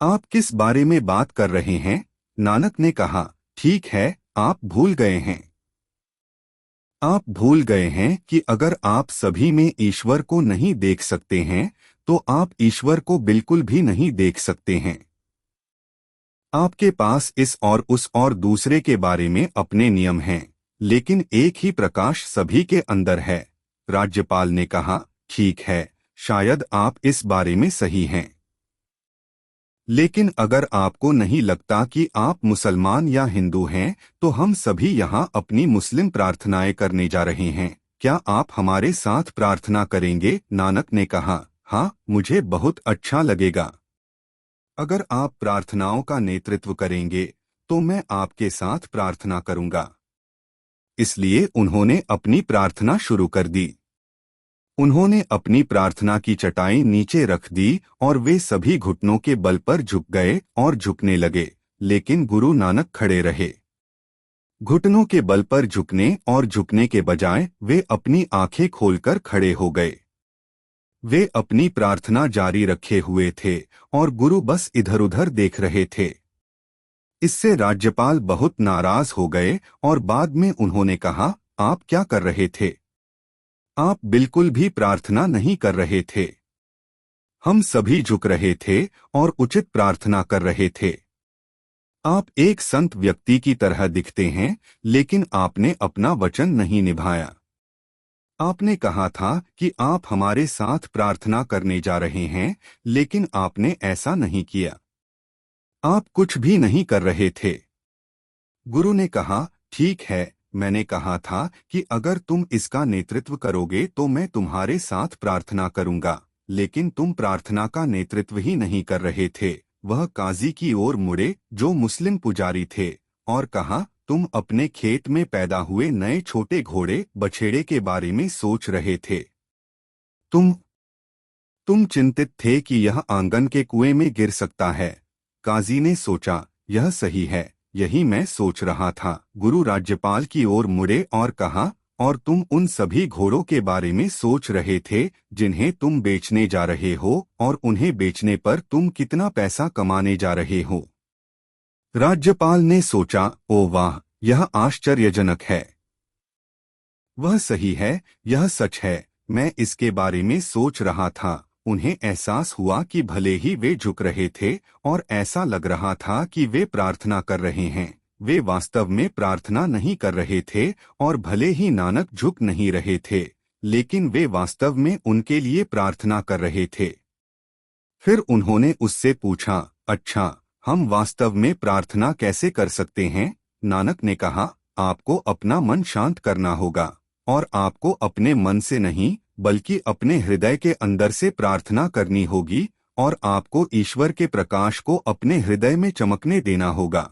आप किस बारे में बात कर रहे हैं? नानक ने कहा, ठीक है, आप भूल गए हैं। आप भूल गए हैं कि अगर आप सभी में ईश्वर को नहीं देख सकते हैं, तो आप ईश्वर को बिल्कुल भी नहीं देख सकते हैं। आपके पास इस और उस और दूसरे के बारे में अपने नियम हैं, लेकिन एक ही प्रकाश सभी के अंदर है। राज्यपाल ने कहा, ठीक है, शायद आप इस बारे में सही हैं। लेकिन अगर आपको नहीं लगता कि आप मुसलमान या हिंदू हैं, तो हम सभी यहाँ अपनी मुस्लिम प्रार्थनाएं करने जा रहे हैं। क्या आप हमारे साथ प्रार्थना करेंगे? नानक ने कहा, हाँ, मुझे बहुत अच्छा लगेगा। अगर आप प्रार्थनाओं का नेतृत्व करेंगे, तो मैं आपके साथ प्रार्थना करूंगा। इसलिए उन्होंने अपनी प्रार्थना शुरू कर दी। उन्होंने अपनी प्रार्थना की चटाई नीचे रख दी और वे सभी घुटनों के बल पर झुक गए और झुकने लगे, लेकिन गुरु नानक खड़े रहे। घुटनों के बल पर झुकने और झुकने के बजाय वे अपनी आंखें खोलकर खड़े हो गए। वे अपनी प्रार्थना जारी रखे हुए थे और गुरु बस इधर-उधर देख रहे थे। इससे राज्यपाल बहुत नाराज हो गए और बाद में उन्होंने कहा, आप क्या कर रहे थे? आप बिल्कुल भी प्रार्थना नहीं कर रहे थे। हम सभी झुक रहे थे और उचित प्रार्थना कर रहे थे। आप एक संत व्यक्ति की तरह दिखते हैं, लेकिन आपने अपना वचन नहीं निभाया। आपने कहा था कि आप हमारे साथ प्रार्थना करने जा रहे हैं, लेकिन आपने ऐसा नहीं किया। आप कुछ भी नहीं कर रहे थे। गुरु ने कहा, ठीक है, मैंने कहा था कि अगर तुम इसका नेतृत्व करोगे तो मैं तुम्हारे साथ प्रार्थना करूंगा, लेकिन तुम प्रार्थना का नेतृत्व ही नहीं कर रहे थे। वह काजी की ओर मुड़े, जो मुस्लिम पुजारी थे, और कहा, तुम अपने खेत में पैदा हुए नए छोटे घोड़े बछेड़े के बारे में सोच रहे थे। तुम चिंतित थे कि यह आंगन के कुएं में गिर सकता है। काजी ने सोचा, यह सही है, यही मैं सोच रहा था। गुरु राज्यपाल की ओर मुड़े और कहा, और तुम उन सभी घोड़ों के बारे में सोच रहे थे जिन्हें तुम बेचने जा रहे हो, और उन्हें बेचने पर तुम कितना पैसा कमाने जा रहे हो। राज्यपाल ने सोचा, ओ वाह, यह आश्चर्यजनक है। वह सही है, यह सच है, मैं इसके बारे में सोच रहा था। उन्हें एहसास हुआ कि भले ही वे झुक रहे थे और ऐसा लग रहा था कि वे प्रार्थना कर रहे हैं, वे वास्तव में प्रार्थना नहीं कर रहे थे, और भले ही नानक झुक नहीं रहे थे, लेकिन वे वास्तव में उनके लिए प्रार्थना कर रहे थे। फिर उन्होंने उससे पूछा, अच्छा, हम वास्तव में प्रार्थना कैसे कर सकते हैं? नानक ने कहा, आपको अपना मन शांत करना होगा, और आपको अपने मन से नहीं, बल्कि अपने हृदय के अंदर से प्रार्थना करनी होगी, और आपको ईश्वर के प्रकाश को अपने हृदय में चमकने देना होगा।